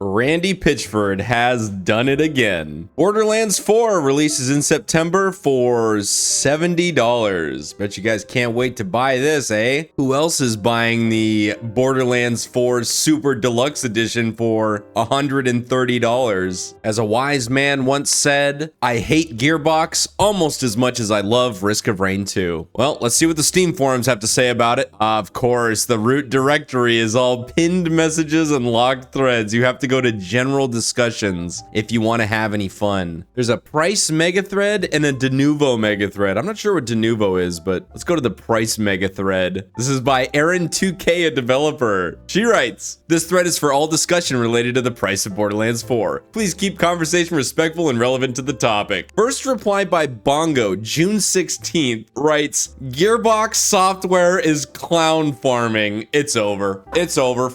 Randy Pitchford has done it again. Borderlands 4 releases in September for $70. Bet you guys can't wait to buy this, eh? Who else is buying the Borderlands 4 Super Deluxe Edition for $130? As a wise man once said, I hate Gearbox almost as much as I love Risk of Rain 2. Well, let's see what the Steam forums have to say about it. Of course, the root directory is all pinned messages and locked threads. You have to go to general discussions if you want to have any fun. There's a price mega thread and a de novo mega thread. I'm not sure what de novo is, but let's go to the price mega thread. This is by Erin2K, a developer. She writes, this thread is for all discussion related to the price of Borderlands 4. Please keep conversation respectful and relevant to the topic. First reply by Bongo, June 16th, writes, Gearbox software is clown farming. It's over. It's over.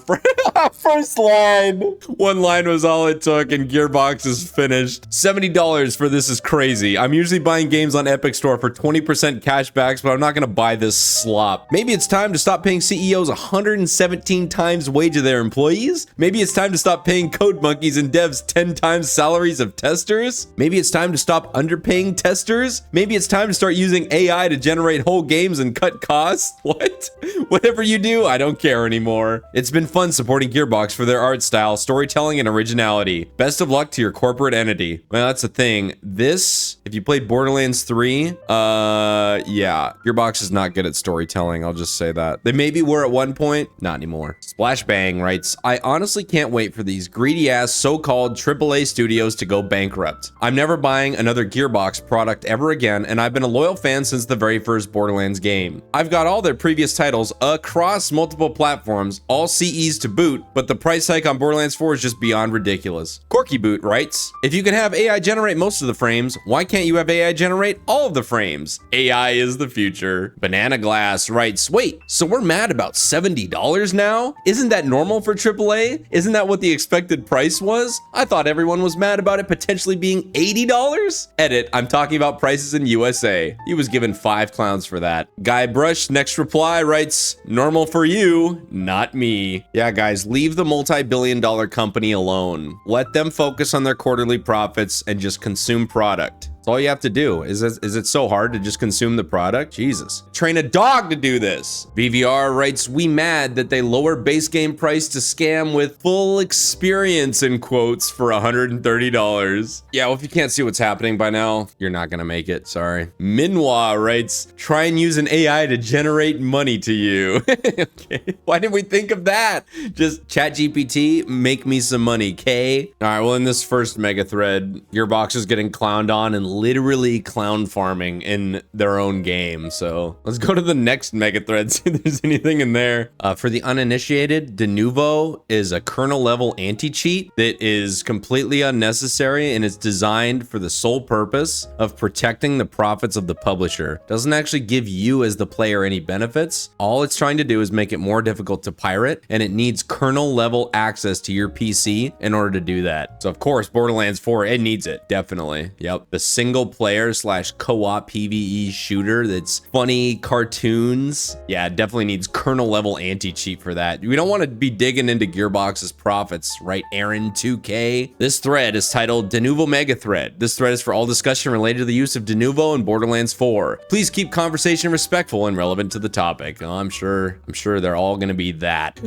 First line. One line was all it took and Gearbox is finished. $70 for this is crazy. I'm usually buying games on Epic Store for 20% cashbacks, but I'm not gonna buy this slop. Maybe it's time to stop paying CEOs 117 times wage of their employees? Maybe it's time to stop paying code monkeys and devs 10 times salaries of testers? Maybe it's time to stop underpaying testers? Maybe it's time to start using AI to generate whole games and cut costs? What? Whatever you do, I don't care anymore. It's been fun supporting Gearbox for their art style, storytelling, and originality. Best of luck to your corporate entity. Well, that's the thing. This, if you played Borderlands 3, yeah, Gearbox is not good at storytelling. I'll just say that. They maybe were at one point, not anymore. Splashbang writes, I honestly can't wait for these greedy ass so-called AAA studios to go bankrupt. I'm never buying another Gearbox product ever again, and I've been a loyal fan since the very first Borderlands game. I've got all their previous titles across multiple platforms, all CEs to boot, but the price hike on Borderlands 4 is just beyond ridiculous. Corky Boot writes, if you can have AI generate most of the frames, why can't you have AI generate all of the frames? AI is the future. Banana Glass writes, wait, so we're mad about $70 now? Isn't that normal for AAA? Isn't that what the expected price was? I thought everyone was mad about it potentially being $80? Edit, I'm talking about prices in USA. He was given 5 clowns for that. Guy Brush next reply writes, normal for you, not me. Yeah, guys, leave the multi-billion-dollar company alone. Let them focus on their quarterly profits and just consume product. That's all you have to do. Is it so hard to just consume the product? Jesus. Train a dog to do this. BVR writes, we mad that they lower base game price to scam with full experience in quotes for $130. Yeah, well, if you can't see what's happening by now, you're not gonna make it, sorry. Minwa writes, try and use an AI to generate money to you. Okay, why didn't we think of that? Just ChatGPT, make me some money, K. All right, well, in this first mega thread, Gearbox is getting clowned on and literally clown farming in their own game. So let's go to the next mega thread, see if there's anything in there. For the uninitiated, de novo is a kernel level anti-cheat that is completely unnecessary and it's designed for the sole purpose of protecting the profits of the publisher. Doesn't actually give you as the player any benefits. All it's trying to do is make it more difficult to pirate, and it needs kernel level access to your PC in order to do that. So of course, Borderlands 4, it needs it, definitely. Yep, the single player / co-op PvE shooter that's funny cartoons. Yeah, it definitely needs kernel level anti-cheat for that. We don't want to be digging into Gearbox's profits, right, Aaron2K? This thread is titled De Novo Mega Thread. This thread is for all discussion related to the use of De Novo in Borderlands 4. Please keep conversation respectful and relevant to the topic. Oh, I'm sure they're all gonna be that.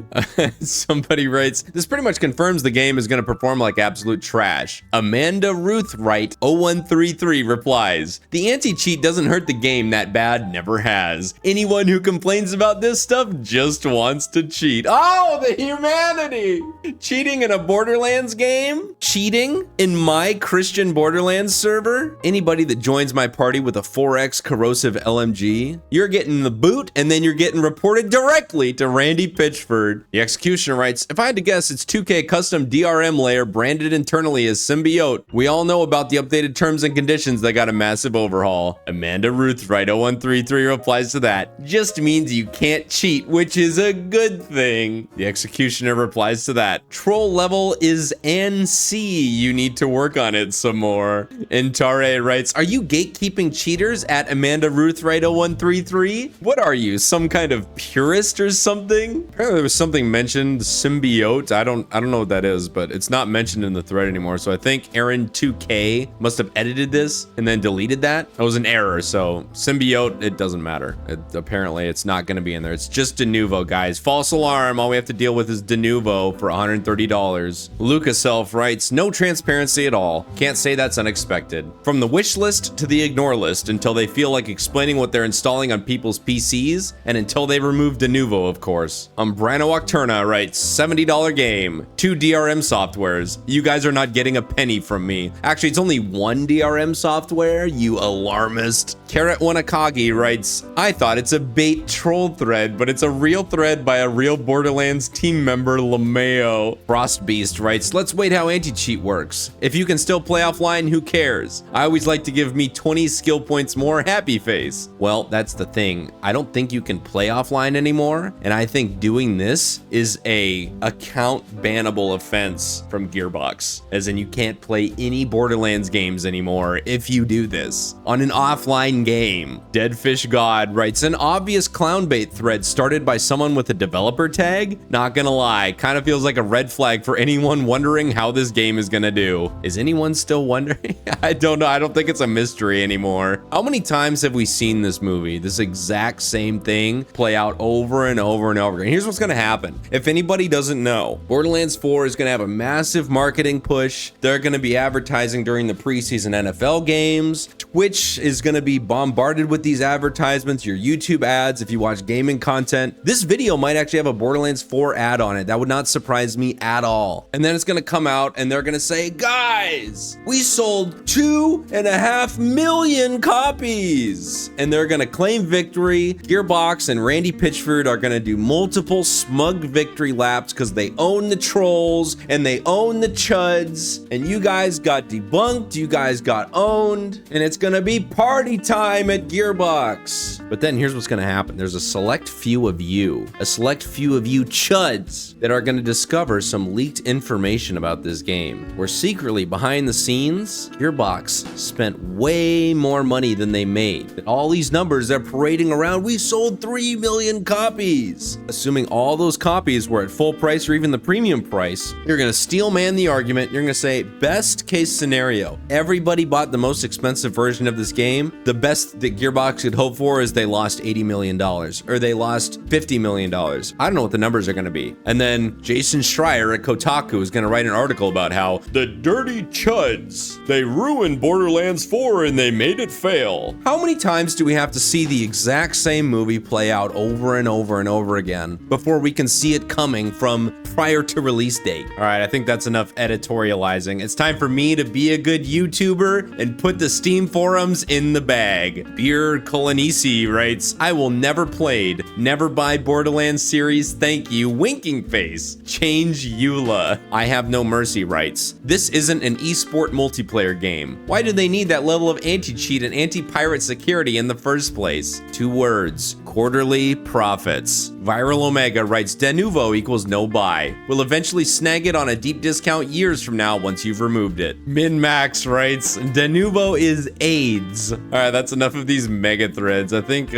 Somebody writes, this pretty much confirms the game is gonna perform like absolute trash. Amanda Ruth Wright 0133 replies, the anti-cheat doesn't hurt the game that bad, never has. Anyone who complains about this stuff just wants to cheat. Oh, the humanity! Cheating in a Borderlands game? Cheating in my Christian Borderlands server? Anybody that joins my party with a 4x corrosive LMG, you're getting the boot and then you're getting reported directly to Randy Pitchford. The Executioner writes, if I had to guess, it's 2K custom DRM layer branded internally as Symbiote. We all know about the updated terms and conditions conditions that got a massive overhaul. Amanda Ruth Right 0133 replies to that. Just means you can't cheat, which is a good thing. The Executioner replies to that. Troll level is NC. You need to work on it some more. And Tare writes, are you gatekeeping cheaters at Amanda Ruth Right 0133? What are you, some kind of purist or something? Apparently there was something mentioned, symbiote. I don't know what that is, but it's not mentioned in the thread anymore. So I think Aaron 2K must have edited this and then deleted that. It was an error. So symbiote, it doesn't matter. Apparently it's not going to be in there. It's just Denuvo, guys. False alarm. All we have to deal with is Denuvo for $130. Lucas Self writes, no transparency at all. Can't say that's unexpected. From the wish list to the ignore list until they feel like explaining what they're installing on people's PCs and until they remove Denuvo, of course. Umbrano Octurna writes, $70 game, 2 DRM softwares. You guys are not getting a penny from me. Actually, it's only 1 DRM software, you alarmist. Carrot Wanakagi writes, I thought it's a bait troll thread, but it's a real thread by a real Borderlands team member, LeMayo. Frost Beast writes, let's wait how anti-cheat works. If you can still play offline, who cares? I always like to give me 20 skill points more, happy face. Well, that's the thing. I don't think you can play offline anymore, and I think doing this is a account bannable offense from Gearbox, as in you can't play any Borderlands games anymore if you do this on an offline game. Deadfish God writes, an obvious clown bait thread started by someone with a developer tag? Not gonna lie, kind of feels like a red flag for anyone wondering how this game is gonna do. Is anyone still wondering? I don't know. I don't think it's a mystery anymore. How many times have we seen this movie, this exact same thing play out over and over and over again? Here's what's gonna happen. If anybody doesn't know, Borderlands 4 is gonna have a massive marketing push. They're gonna be advertising during the preseason NFL games. Twitch is gonna be bombarded with these advertisements, your YouTube ads if you watch gaming content. This video might actually have a Borderlands 4 ad on it. That would not surprise me at all. And then it's gonna come out and they're gonna say, guys, we sold 2.5 million copies. And they're gonna claim victory. Gearbox and Randy Pitchford are gonna do multiple smug victory laps because they own the trolls and they own the chuds. And you guys got debunked, you guys got owned, and it's gonna be party time at Gearbox. But then here's what's gonna happen. There's a select few of you chuds that are gonna discover some leaked information about this game, where secretly behind the scenes, Gearbox spent way more money than they made. That all these numbers they're parading around, we sold 3 million copies. Assuming all those copies were at full price or even the premium price, you're gonna steel man the argument. You're gonna say, best case scenario, everybody bought the most expensive version of this game. The best that Gearbox could hope for is they lost $80 million or they lost $50 million. I don't know what the numbers are gonna be. And then Jason Schreier at Kotaku is gonna write an article about how the dirty chuds, they ruined Borderlands 4 and they made it fail. How many times do we have to see the exact same movie play out over and over and over again before we can see it coming from prior to release date? All right, I think that's enough editorializing. It's time for me to be a good YouTuber and put the Steam forums in the bag. Beer Colonisi writes, I will never played, never buy Borderlands series, thank you, winking face. Change Eula. I have no mercy writes, this isn't an esport multiplayer game. Why do they need that level of anti-cheat and anti-pirate security in the first place? 2 words, quarterly profits. Viral Omega writes, Denuvo equals no buy. We'll eventually snag it on a deep discount years from now once you've removed it. Min Max writes, Denuvo is AIDS. All right, that's enough of these mega threads. I think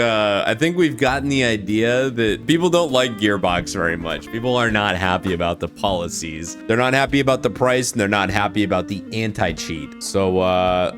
we've gotten the idea that people don't like Gearbox very much. People are not happy about the policies. They're not happy about the price, and they're not happy about the anti-cheat. So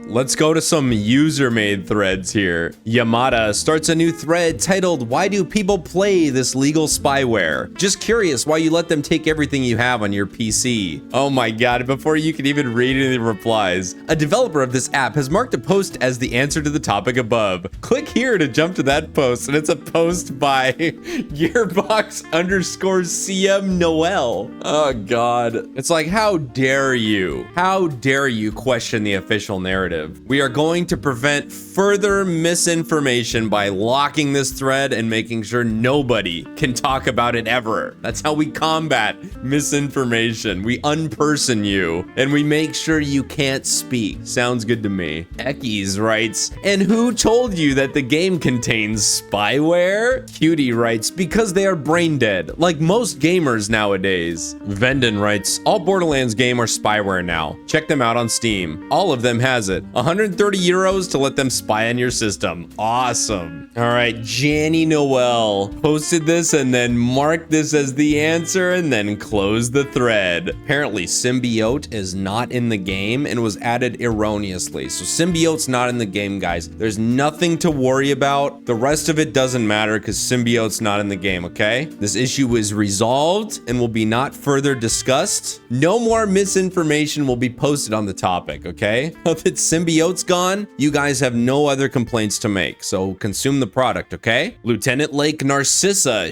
let's go to some user-made threads here. Yamada starts a new thread titled, Why do people play this legal spyware? Just curious why you let them take everything you have on your PC. Oh my god, before you can even read any of the replies, a developer of this app has marked a post as the answer to the topic above. Click here to jump to that post, and it's a post by Gearbox_CM Noel. Oh god. It's like, how dare you? How dare you question the official narrative? We are going to prevent further misinformation by locking this thread and making sure nobody can talk about it ever. That's how we combat misinformation. We unperson you and we make sure you can't speak. Sounds good to me. Heck Cookies writes, and who told you that the game contains spyware? Cutie writes, because they are brain dead, like most gamers nowadays. Vendon writes, all Borderlands game are spyware now. Check them out on Steam. All of them has it. 130 euros to let them spy on your system. Awesome. All right, Janny Noel posted this and then marked this as the answer and then closed the thread. Apparently, Symbiote is not in the game and was added erroneously. So Symbiote's not in the game, guys. There's nothing to worry about. The rest of it doesn't matter because Symbiote's not in the game, okay? This issue is resolved and will be not further discussed. No more misinformation will be posted on the topic, okay? Now that Symbiote's gone, you guys have no other complaints to make. So consume the product, okay? Lieutenant Lake Narcissa,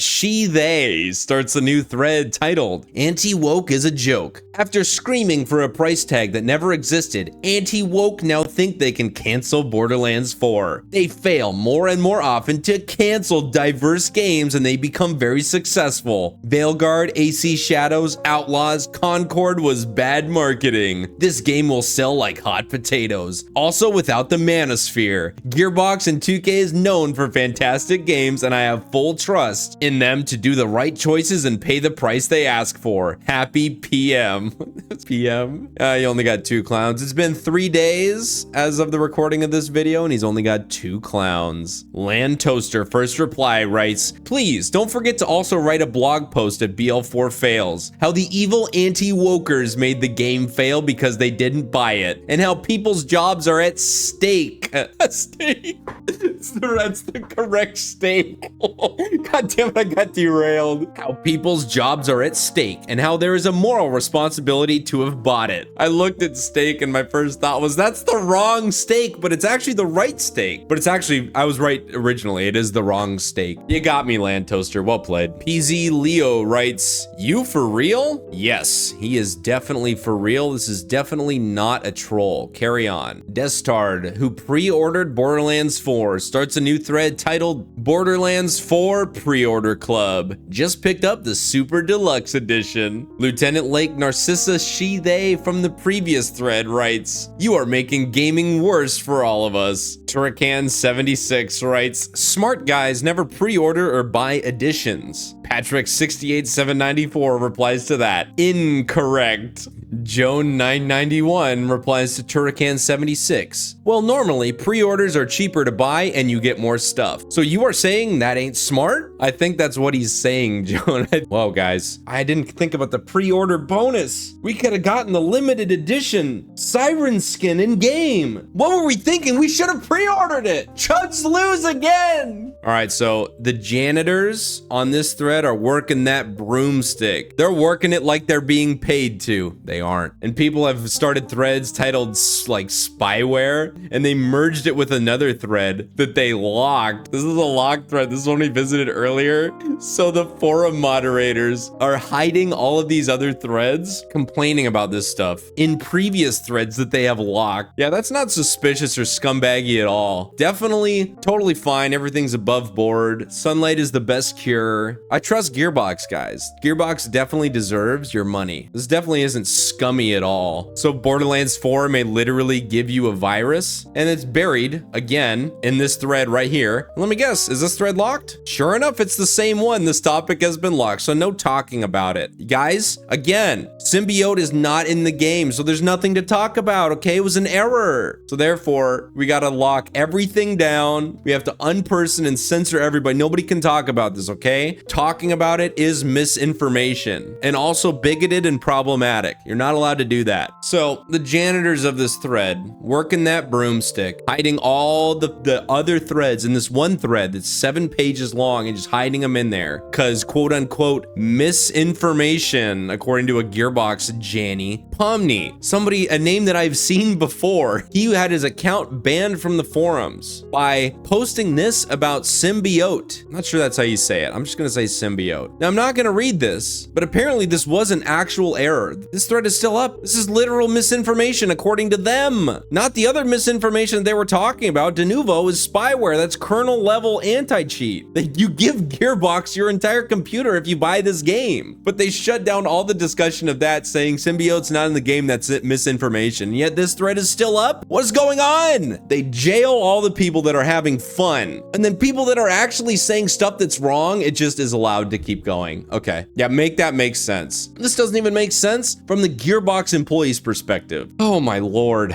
they starts a new thread titled, Anti-Woke is a Joke. After screaming for a price tag that never existed, anti-woke now think they can cancel Borderlands 4. They fail more and more often to cancel diverse games and they become very successful. Veilguard, AC Shadows, Outlaws, Concord was bad marketing. This game will sell like hot potatoes. Also without the Manosphere. Gearbox and 2K is known for fantastic games and I have full trust in them to do the right choices and pay the price they ask for. Happy PM. PM? You only got 2 clowns. It's been 3 days as of the recording of this video and he's only got 2 clowns. Land Toaster first reply writes, please don't forget to also write a blog post at BL4 Fails. How the evil anti-wokers made the game fail because they didn't buy it and how people's jobs are at stake. A stake? That's the correct stake. God damn it, I got derailed. How people's jobs are at stake and how there is a moral responsibility to have bought it. I looked at steak and my first thought was that's the wrong steak, but it's actually the right steak. But it's actually, I was right originally. It is the wrong steak. You got me, Land Toaster. Well played. PZ Leo writes, you for real? Yes, he is definitely for real. This is definitely not a troll. Carry on. Destard, who pre-ordered Borderlands 4, starts a new thread titled Borderlands 4 Pre-Order Club. Just picked up the Super Deluxe Edition. Lieutenant Lake Narcissa they from the previous thread writes, you are making gaming worse for all of us. Turrican76 writes, smart guys never pre-order or buy editions. Patrick68794 replies to that. Incorrect. Joan991 replies to Turrican76. Well, normally pre-orders are cheaper to buy and you get more stuff. So you are saying that ain't smart? I think that's what he's saying, Joan. Whoa, guys. I didn't think about the pre-order bonus. We could have gotten the limited edition Siren skin in game. What were we thinking? We should have pre-ordered it. Chuds lose again. All right, so the janitors on this thread are working that broomstick. They're working it like they're being paid to. They aren't. And people have started threads titled like spyware, and they merged it with another thread that they locked. This is a locked thread. This is one we visited earlier. So the forum moderators are hiding all of these other threads, complaining about this stuff in previous threads that they have locked. Yeah, that's not suspicious or scumbaggy at all. Definitely, totally fine. Everything's above board. Sunlight is the best cure. I trust Gearbox, guys. Gearbox definitely deserves your money. This definitely isn't scummy at all. So Borderlands 4 may literally give you a virus and it's buried again in this thread right here. Let me guess, is this thread locked? Sure enough, it's the same one. This topic has been locked, so no talking about it. Guys, again, Symbiote is not in the game, so there's nothing to talk about, okay? It was an error. So therefore, we gotta lock everything down. We have to unperson and censor everybody. Nobody can talk about this, okay? Talking about it is misinformation and also bigoted and problematic. You're not allowed to do that. So the janitors of this thread working that broomstick, hiding all the other threads in this one thread that's 7 pages long and just hiding them in there because quote unquote misinformation, according to a Gearbox Janny. Pomni, somebody, a name that I've seen before. He had his account banned from the forums by posting this about Symbiote. I'm not sure that's how you say it. I'm just gonna say Symbiote. Now I'm not gonna read this, but apparently this was an actual error. This thread thread is still up. This is literal misinformation according to them. Not the other misinformation they were talking about. De novo is spyware. That's kernel-level anti-cheat. You give Gearbox your entire computer if you buy this game. But they shut down all the discussion of that, saying Symbiote's not in the game, that's misinformation. Yet this thread is still up? What's going on? They jail all the people that are having fun. And then people that are actually saying stuff that's wrong, it just is allowed to keep going. Okay, yeah, make that make sense. This doesn't even make sense from the Gearbox employee's perspective. Oh my Lord.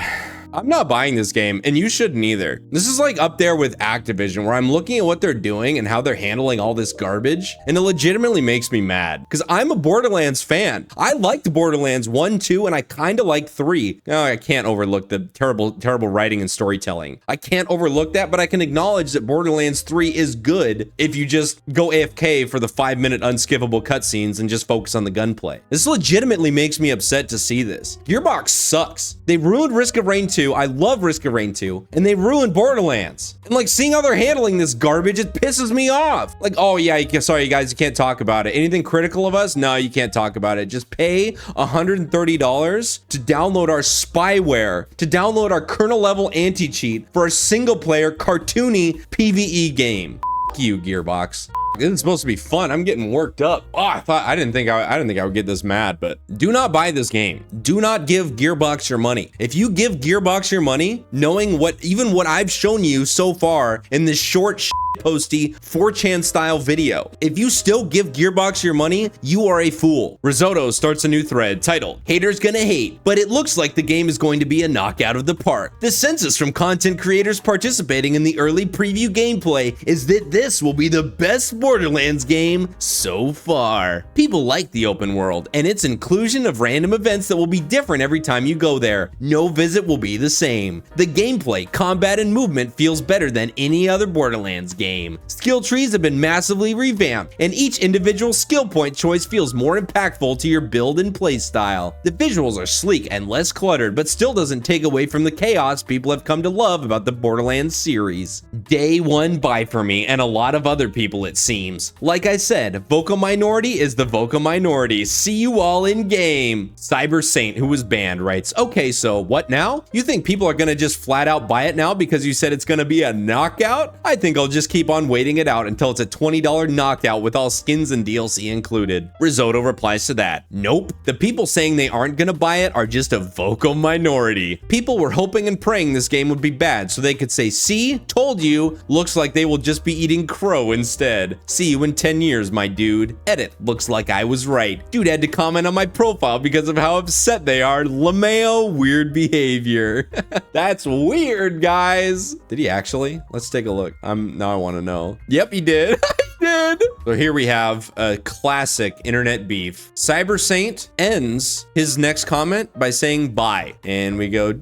I'm not buying this game, and you shouldn't either. This is like up there with Activision, where I'm looking at what they're doing and how they're handling all this garbage, and it legitimately makes me mad, because I'm a Borderlands fan. I liked Borderlands 1, 2, and I kind of like 3. No, I can't overlook the terrible writing and storytelling. I can't overlook that, but I can acknowledge that Borderlands 3 is good if you just go AFK for the 5-minute unskippable cutscenes and just focus on the gunplay. This legitimately makes me upset to see this. Gearbox sucks. They ruined Risk of Rain 2. I love Risk of Rain 2, and they ruined Borderlands. And like seeing how they're handling this garbage, it pisses me off. Like, oh yeah, sorry you guys, you can't talk about it. Anything critical of us? No, you can't talk about it. Just pay $130 to download our spyware, to download our kernel-level anti-cheat for a single-player cartoony PvE game. F you, Gearbox. This is supposed to be fun. I'm getting worked up. Oh, I didn't think I would get this mad, but do not buy this game. Do not give Gearbox your money. If you give Gearbox your money, knowing even what I've shown you so far in this short posty 4chan style video, if you still give Gearbox your money, you are a fool. Risotto starts a new thread titled "Haters Gonna Hate, but it looks like the game is going to be a knockout of the park. The census from content creators participating in the early preview gameplay is that this will be the best Borderlands game so far. People like the open world and its inclusion of random events that will be different every time you go there. No visit will be the same. The gameplay, combat, and movement feels better than any other Borderlands game. Skill trees have been massively revamped, and each individual skill point choice feels more impactful to your build and play style. The visuals are sleek and less cluttered, but still doesn't take away from the chaos people have come to love about the Borderlands series. Day one buy for me and a lot of other people, it seems. Like I said, vocal minority is the vocal minority. See you all in game. Cyber Saint, who was banned, writes, okay, so what now? You think people are gonna just flat out buy it now because you said it's gonna be a knockout? I think I'll just keep on waiting it out until it's a $20 knockout with all skins and DLC included. Risotto replies to that, nope. The people saying they aren't gonna buy it are just a vocal minority. People were hoping and praying this game would be bad so they could say, see, told you, looks like they will just be eating crow instead. See you in 10 years, my dude. Edit, looks like I was right. Dude had to comment on my profile because of how upset they are. LeMayo, weird behavior. That's weird, guys. Did he actually? Let's take a look. Now I want to know. Yep, he did. He did. So here we have a classic internet beef. Cyber Saint ends his next comment by saying bye. And we go.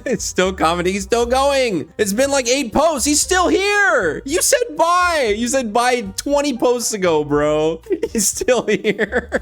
It's still commenting. He's still going. It's been like 8 posts. He's still here. You said bye. You said bye 20 posts ago, bro. He's still here.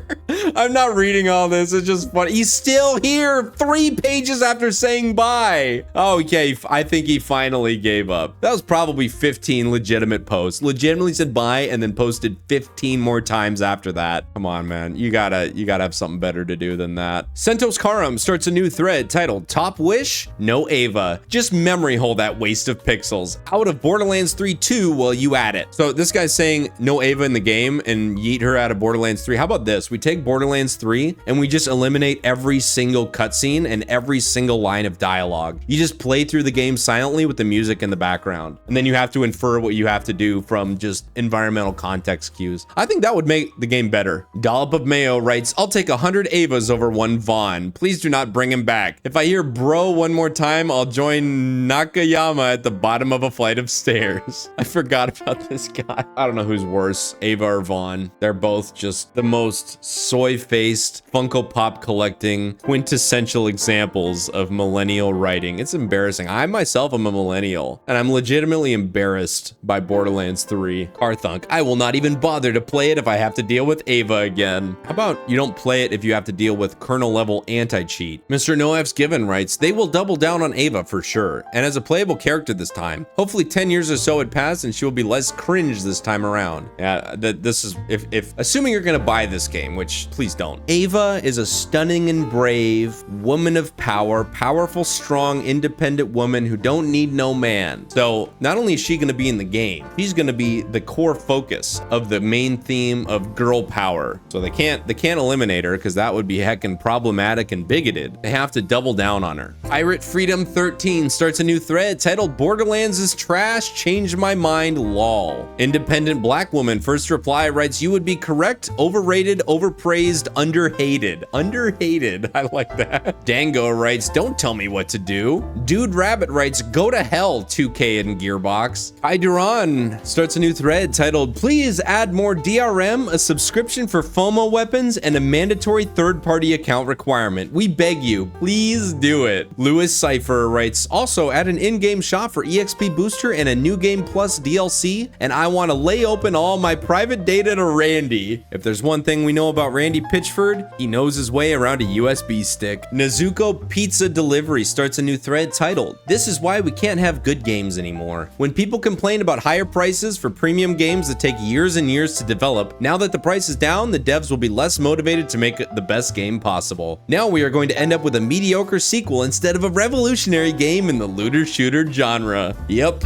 I'm not reading all this. It's just funny. He's still here 3 pages after saying bye. Oh, okay. I think he finally gave up. That was probably 15 legitimate posts. Legitimately said bye and then posted 15 more times after that. Come on, man. You gotta have something better to do than that. Sentos Karam starts a new thread titled Top Wish, No Ava. Just memory hole that waste of pixels. Out of Borderlands 3 2 while you at it. So this guy's saying no Ava in the game and yeet her out of Borderlands 3. How about this? We take Borderlands 3 and we just eliminate every single cutscene and every single line of dialogue. You just play through the game silently with the music in the background. And then you have to infer what you have to do from just environmental context cues. I think that would make the game better. Dollop of Mayo writes, I'll take 100 Avas over 1 Vaughn. Please do not bring him back. If I hear bro one more time, I'll join Nakayama at the bottom of a flight of stairs. I forgot about this guy. I don't know who's worse, Ava or Vaughn. They're both just the most soy-faced, Funko Pop collecting, quintessential examples of millennial writing frustrating. It's embarrassing. I myself am a millennial, and I'm legitimately embarrassed by Borderlands 3. Carthunk, I will not even bother to play it if I have to deal with Ava again. How about you don't play it if you have to deal with kernel-level anti-cheat? Mr. Noef's Given writes, they will double down on Ava for sure, and as a playable character this time. Hopefully 10 years or so had passed and she will be less cringe this time around. Yeah, this is, if assuming you're gonna buy this game, which please don't. Ava is a stunning and brave woman of power, powerful, strong, independent woman who don't need no man. So not only is she gonna be in the game, she's gonna be the core focus of the main theme of girl power. So they can't eliminate her because that would be heckin' problematic and bigoted. They have to double down on her. Pirate Freedom 13 starts a new thread titled Borderlands is trash, changed my mind, lol. Independent black woman first reply writes, you would be correct, overrated, overpraised, underhated. Underhated, I like that. Dango writes, don't tell me what to do. Dude Rabbit writes, go to hell, 2K and Gearbox. Kai Duran starts a new thread titled, please add more DRM, a subscription for FOMO weapons, and a mandatory third-party account requirement. We beg you, please do it. Lewis Cypher writes, also add an in-game shop for EXP booster and a new game plus DLC, and I want to lay open all my private data to Randy. If there's one thing we know about Randy Pitchford, he knows his way around a USB stick. Nezuko Pizza Delivery starts a new thread titled, this is why we can't have good games anymore. When people complain about higher prices for premium games that take years and years to develop, now that the price is down, the devs will be less motivated to make the best game possible. Now we are going to end up with a mediocre sequel instead of a revolutionary game in the looter shooter genre. Yep.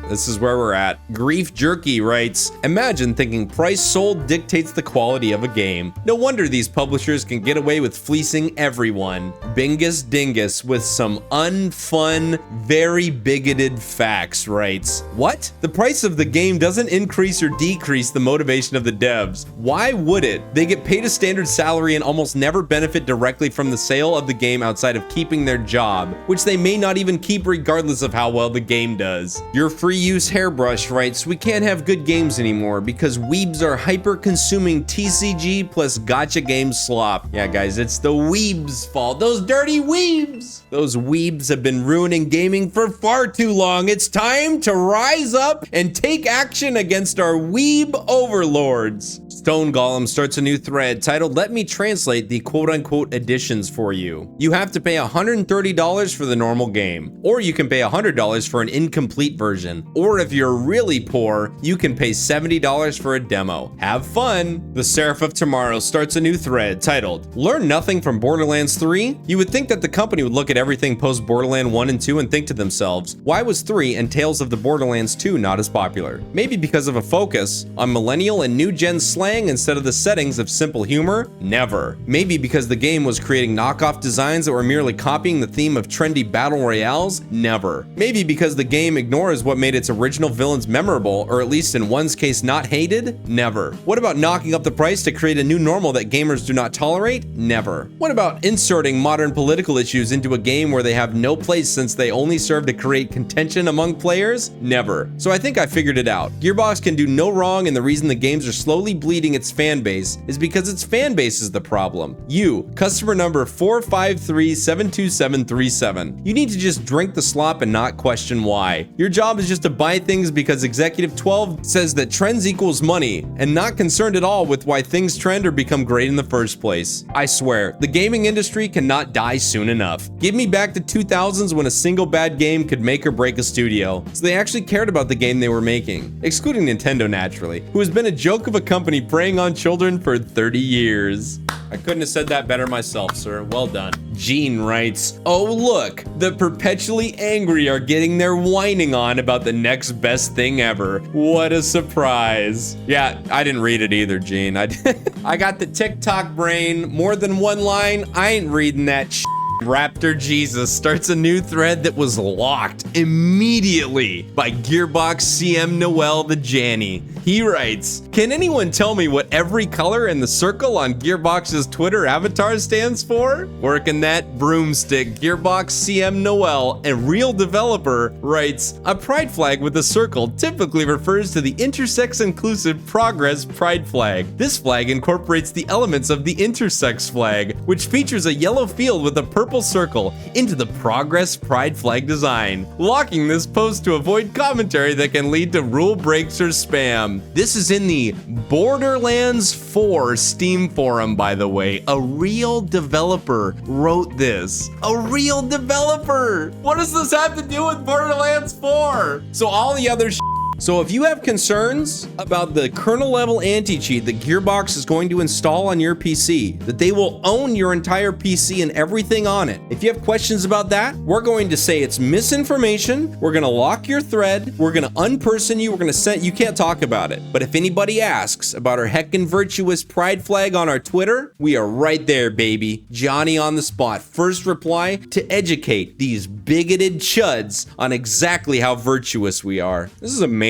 This is where we're at. Grief Jerky writes, imagine thinking price sold dictates the quality of a game. No wonder these publishers can get away with fleecing everyone. Bingus Dingus with some unfun, very bigoted facts writes, what? The price of the game doesn't increase or decrease the motivation of the devs. Why would it? They get paid a standard salary and almost never benefit directly from the sale of the game outside of keeping their job, which they may not even keep regardless of how well the game does. Your free use Hairbrush writes, we can't have good games anymore because weebs are hyper-consuming TCG plus gacha game slop. Yeah, guys, it's the weebs' fault. Those dirty weebs! Those weebs have been ruining gaming for far too long. It's time to rise up and take action against our weeb overlords. Stone Golem starts a new thread titled, let me translate the quote-unquote additions for you. You have to pay $130 for the normal game, or you can pay $100 for an incomplete version. Or if you're really poor, you can pay $70 for a demo. Have fun! The Seraph of Tomorrow starts a new thread titled, learn nothing from Borderlands 3? You would think that the company would look at everything post Borderlands 1 and 2 and think to themselves, why was 3 and Tales of the Borderlands 2 not as popular? Maybe because of a focus on millennial and new gen slang instead of the settings of simple humor? Never. Maybe because the game was creating knockoff designs that were merely copying the theme of trendy battle royales? Never. Maybe because the game ignores what made its original villains memorable, or at least in one's case not hated? Never. What about knocking up the price to create a new normal that gamers do not tolerate? Never. What about inserting modern political issues into a game where they have no place since they only serve to create contention among players? Never. So I think I figured it out. Gearbox can do no wrong, and the reason the games are slowly bleeding its fan base is because its fan base is the problem. You, customer number 453-72737. You need to just drink the slop and not question why. Your job is just to buy things because Executive 12 says that trends equals money, and not concerned at all with why things trend or become great in the first place. I swear, the gaming industry cannot die soon enough. Give me back the 2000s when a single bad game could make or break a studio, so they actually cared about the game they were making. Excluding Nintendo, naturally, who has been a joke of a company preying on children for 30 years. I couldn't have said that better myself, sir. Well done. Gene writes, oh look, the perpetually angry are getting their whining on about the next best thing ever. What a surprise. Yeah, I didn't read it either, Gene. I got the TikTok brain, more than one line. I ain't reading that shit. Raptor Jesus starts a new thread that was locked immediately by Gearbox CM Noel the Janny. He writes, can anyone tell me what every color in the circle on Gearbox's Twitter avatar stands for? Working that broomstick, Gearbox CM Noel, a real developer, writes, a pride flag with a circle typically refers to the intersex inclusive progress pride flag. This flag incorporates the elements of the intersex flag, which features a yellow field with a purple purple circle into the progress pride flag design, locking this post to avoid commentary that can lead to rule breaks or spam. This is in the Borderlands 4 Steam forum, by the way. A real developer wrote this. A real developer! What does this have to do with Borderlands 4? So all the other So if you have concerns about the kernel level anti-cheat that Gearbox is going to install on your PC, that they will own your entire PC and everything on it, if you have questions about that, we're going to say it's misinformation, we're gonna lock your thread, we're gonna unperson you, we're gonna send, you can't talk about it. But if anybody asks about our heckin' virtuous pride flag on our Twitter, we are right there, baby. Johnny on the spot. First reply to educate these bigoted chuds on exactly how virtuous we are. This is amazing.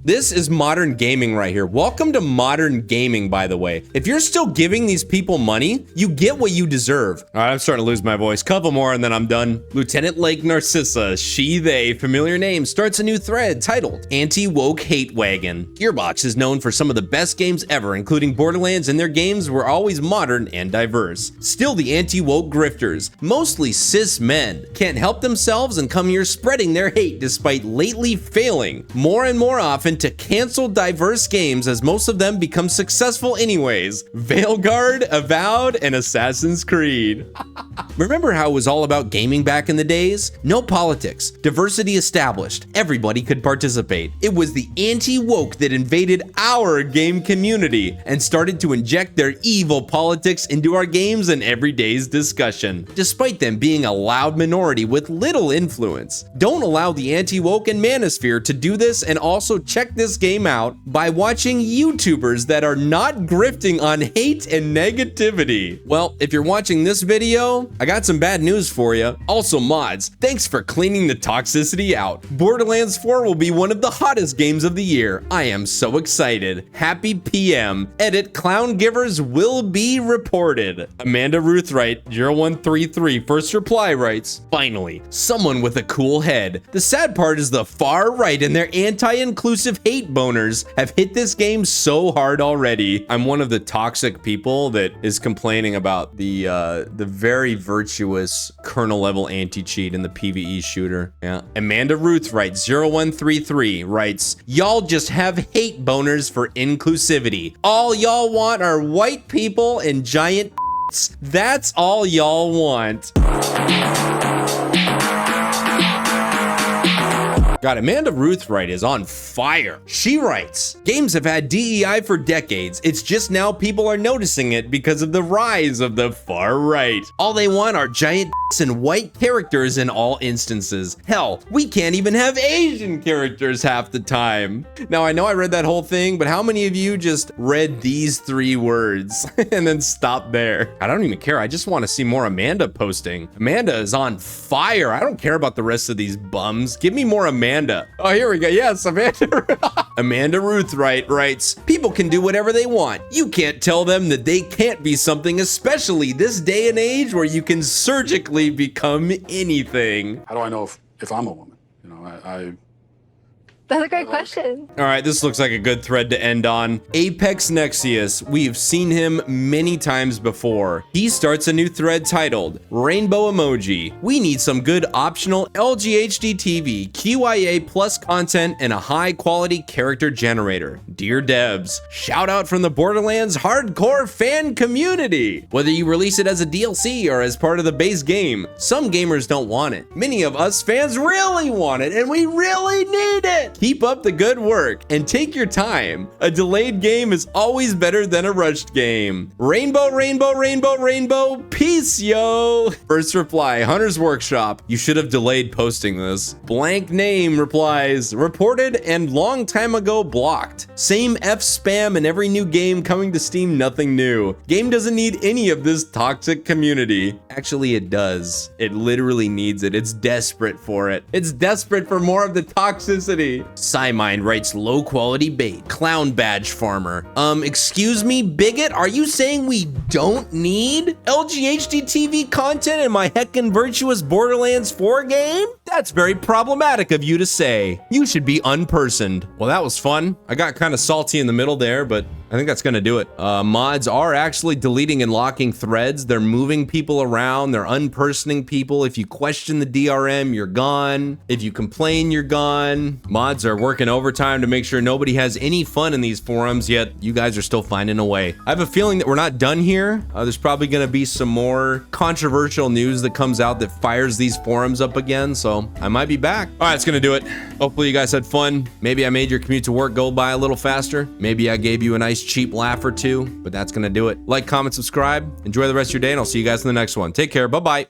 This is modern gaming right here. Welcome to modern gaming, by the way. If you're still giving these people money, you get what you deserve. All right, I'm starting to lose my voice. Couple more and then I'm done. Lieutenant Lake Narcissa, she, they, familiar name, starts a new thread titled Anti-Woke Hate Wagon. Gearbox is known for some of the best games ever, including Borderlands, and their games were always modern and diverse. Still, the anti-woke grifters, mostly cis men, can't help themselves and come here spreading their hate despite lately failing more and more often to cancel diverse games, as most of them become successful anyways. Veilguard, Avowed, and Assassin's Creed. Remember how it was all about gaming back in the days? No politics, diversity established, everybody could participate. It was the anti-woke that invaded our game community and started to inject their evil politics into our games and everyday's discussion, despite them being a loud minority with little influence. Don't allow the anti-woke and manosphere to do this, and also check this game out by watching YouTubers that are not grifting on hate and negativity. Well, if you're watching this video, I got some bad news for you. Also, mods, thanks for cleaning the toxicity out. Borderlands 4 will be one of the hottest games of the year. I am so excited. Happy PM. Edit, clown givers will be reported. Amanda Ruthright 0133 first reply writes, finally, someone with a cool head. The sad part is the far right and their anti-inclusive hate boners have hit this game so hard already. I'm one of the toxic people that is complaining about the very virtuous kernel level anti-cheat in the PvE shooter. Yeah. Amanda Ruthright 0133 writes, y'all just have hate boners for inclusivity. All y'all want are white people and giant that's all y'all want. God, Amanda Ruthright is on fire. She writes, games have had DEI for decades. It's just now people are noticing it because of the rise of the far right. All they want are giant and white characters in all instances. Hell, we can't even have Asian characters half the time. Now, I know I read that whole thing, but how many of you just read these 3 words and then stopped there? I don't even care. I just want to see more Amanda posting. Amanda is on fire. I don't care about the rest of these bums. Give me more Amanda. Oh, here we go. Yes, Amanda. Amanda Ruthright writes, people can do whatever they want. You can't tell them that they can't be something, especially this day and age where you can surgically become anything. How do I know if I'm a woman? You know, That's a great question. All right, this looks like a good thread to end on. Apex Nexius, we've seen him many times before. He starts a new thread titled Rainbow Emoji. We need some good optional LGHD TV, QIA plus content, and a high quality character generator. Dear devs, shout out from the Borderlands hardcore fan community. Whether you release it as a DLC or as part of the base game, some gamers don't want it. Many of us fans really want it, and we really need it. Keep up the good work and take your time. A delayed game is always better than a rushed game. Rainbow, rainbow, rainbow, rainbow. Peace, yo. First reply, Hunter's Workshop. You should have delayed posting this. Blank name replies, reported and long time ago blocked. Same F spam in every new game coming to Steam, nothing new. Game doesn't need any of this toxic community. Actually, it does. It literally needs it. It's desperate for it. It's desperate for more of the toxicity. Psymind writes low quality bait, clown badge farmer. Excuse me, bigot, are you saying we don't need LGHD TV content in my heckin' virtuous Borderlands 4 game? That's very problematic of you to say. You should be unpersoned. Well, that was fun. I got kind of salty in the middle there, but I think that's gonna do it. Mods are actually deleting and locking threads. They're moving people around. They're unpersoning people. If you question the DRM, you're gone. If you complain, you're gone. Mods are working overtime to make sure nobody has any fun in these forums, yet you guys are still finding a way. I have a feeling that we're not done here. There's probably gonna be some more controversial news that comes out that fires these forums up again, so I might be back. All right, it's gonna do it. Hopefully you guys had fun. Maybe I made your commute to work go by a little faster. Maybe I gave you a nice cheap laugh or two, but that's gonna do it. Like, comment, subscribe. Enjoy the rest of your day, and I'll see you guys in the next one. Take care. Bye-bye.